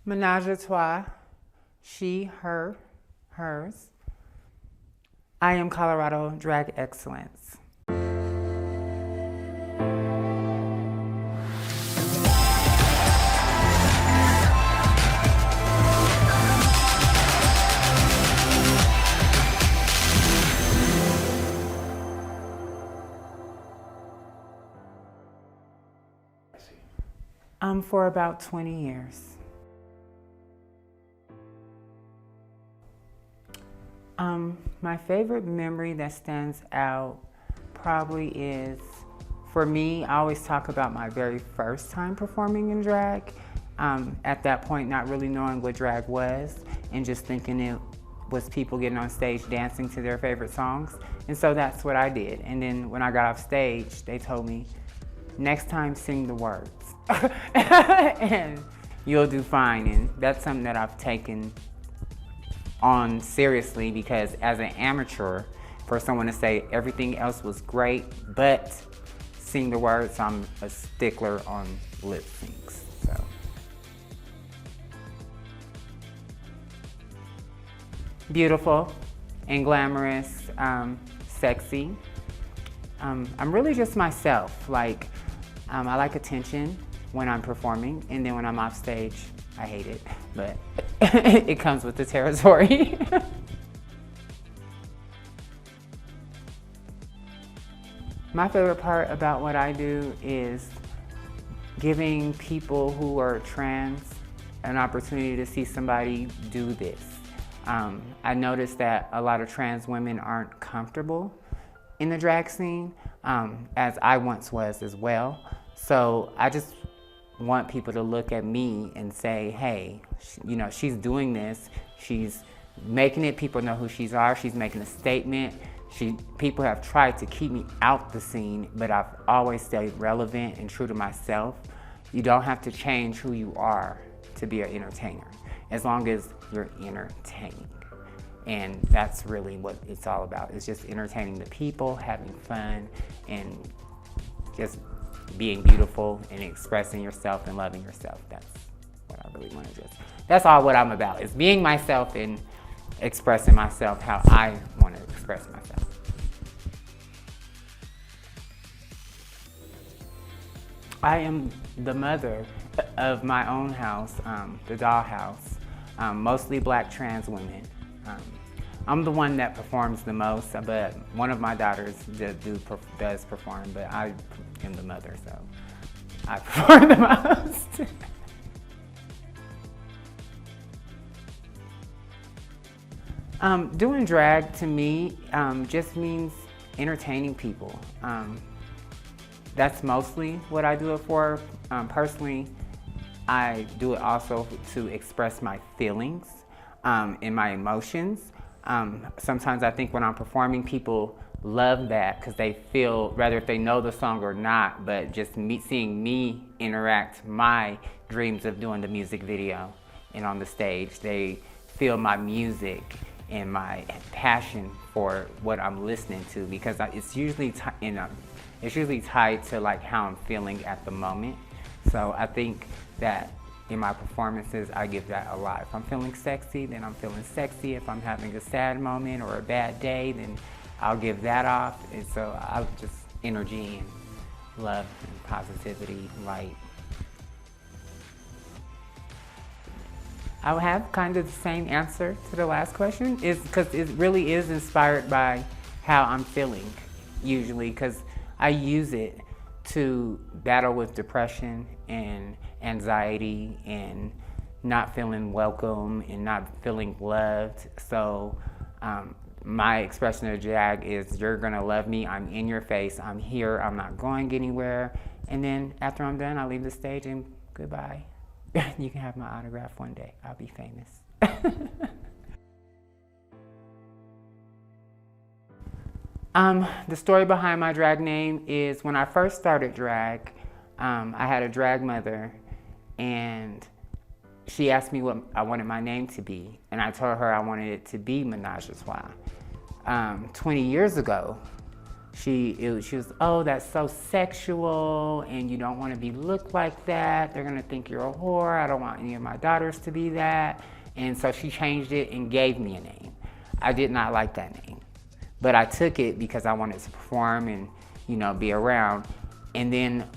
Menaje, she, her, hers. I am Colorado Drag Excellence. For about 20 years. My favorite memory that stands out probably is, for me, I always talk about my very first time performing in drag. At that point, not really knowing what drag was and just thinking it was people getting on stage dancing to their favorite songs. And so that's what I did. And then when I got off stage, they told me, next time sing the words. And you'll do fine. And that's something that I've taken on seriously, because as an amateur, for someone to say everything else was great, but sing the words, I'm a stickler on lip syncs. So. Beautiful and glamorous, sexy. I'm really just myself. Like, I like attention when I'm performing, and then when I'm off stage, I hate it, but it comes with the territory. My favorite part about what I do is giving people who are trans an opportunity to see somebody do this. I noticed that a lot of trans women aren't comfortable in the drag scene, as I once was as well. So I just want people to look at me and say, hey, you know, she's doing this, she's making it, people know who she's making a statement. People have tried to keep me out the scene, but I've always stayed relevant and true to myself. You don't have to change who you are to be an entertainer, as long as you're entertaining. And that's really what it's all about. It's just entertaining the people, having fun, and just being beautiful and expressing yourself and loving yourself. That's what I really want to do. That's all what I'm about, is being myself and expressing myself how I want to express myself. I am the mother of my own house, the dollhouse, mostly Black trans women. I'm the one that performs the most, but one of my daughters does perform, but I am the mother, so I perform the most. Doing drag to me just means entertaining people. That's mostly what I do it for. Personally, I do it also to express my feelings and my emotions. Sometimes I think when I'm performing, people love that because they feel, whether if they know the song or not, but just seeing me interact my dreams of doing the music video and on the stage, they feel my music and my passion for what I'm listening to, because it's usually tied to like how I'm feeling at the moment. So I think that in my performances, I give that a lot. If I'm feeling sexy, then I'm feeling sexy. If I'm having a sad moment or a bad day, then I'll give that off. And so I'll just energy and love and positivity, light. I will have kind of the same answer to the last question, is because it really is inspired by how I'm feeling, usually, because I use it to battle with depression and anxiety and not feeling welcome and not feeling loved. So my expression of drag is, you're gonna love me, I'm in your face, I'm here, I'm not going anywhere. And then after I'm done, I leave the stage and goodbye. You can have my autograph one day, I'll be famous. The story behind my drag name is, when I first started drag, I had a drag mother, and she asked me what I wanted my name to be, and I told her I wanted it to be Menaje. 20 years ago, she was, oh, that's so sexual, and you don't want to be looked like that. They're going to think you're a whore. I don't want any of my daughters to be that. And so she changed it and gave me a name. I did not like that name, but I took it because I wanted to perform and, you know, be around. And then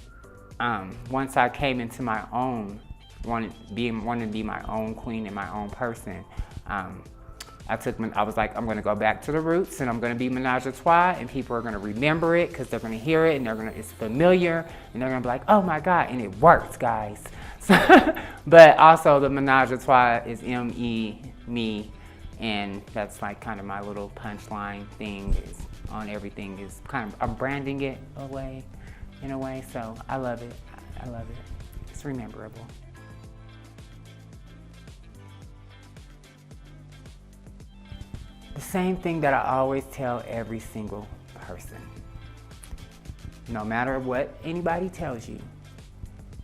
once I came into my own, wanted to be my own queen and my own person, I was like, I'm gonna go back to the roots and I'm gonna be Menaje and people are gonna remember it because they're gonna hear it and it's familiar and they're gonna be like, oh my God, and it works, guys. But also the Menaje is M-E, me, and that's like kind of my little punchline thing is on everything is kind of, I'm branding it in a way, so I love it. I love it. It's rememberable. The same thing that I always tell every single person. No matter what anybody tells you,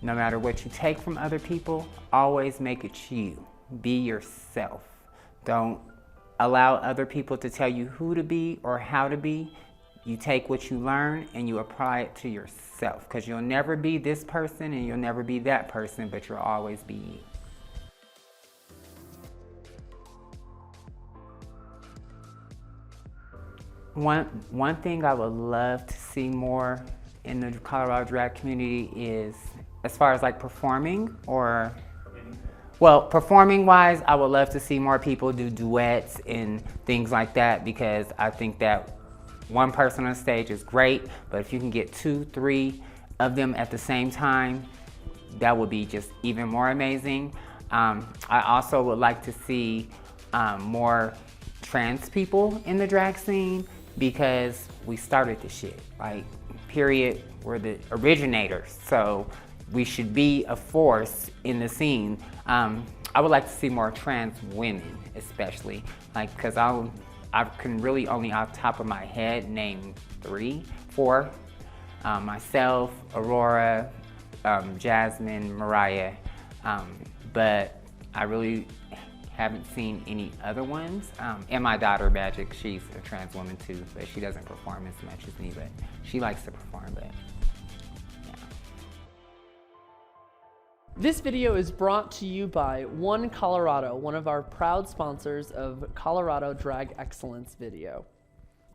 no matter what you take from other people, always make it you. Be yourself. Don't allow other people to tell you who to be or how to be. You take what you learn and you apply it to yourself, because you'll never be this person and you'll never be that person, but you'll always be you. One thing I would love to see more in the Colorado drag community is, as far as like performing performing wise, I would love to see more people do duets and things like that, because I think that one person on stage is great, but if you can get 2, 3 of them at the same time, that would be just even more amazing. I also would like to see more trans people in the drag scene, because we started the shit, like, period. We're the originators, so we should be a force in the scene. I would like to see more trans women, especially, like, because I can really only off the top of my head name 3, 4. Myself, Aurora, Jasmine, Mariah, but I really haven't seen any other ones. And my daughter, Magic, she's a trans woman too, but she doesn't perform as much as me, but she likes to perform, but yeah. This video is brought to you by One Colorado, one of our proud sponsors of Colorado Drag Excellence Video.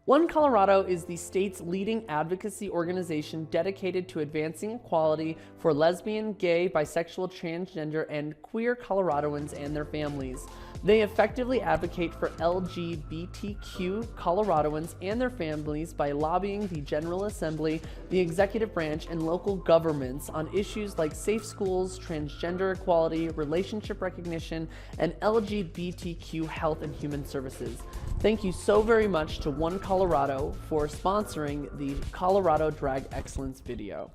One Colorado is the state's leading advocacy organization dedicated to advancing equality for lesbian, gay, bisexual, transgender, and queer Coloradoans and their families. They effectively advocate for LGBTQ Coloradoans and their families by lobbying the General Assembly, the executive branch, and local governments on issues like safe schools, transgender equality, relationship recognition, and LGBTQ health and human services. Thank you so very much to One Colorado for sponsoring the Colorado Drag Excellence Video.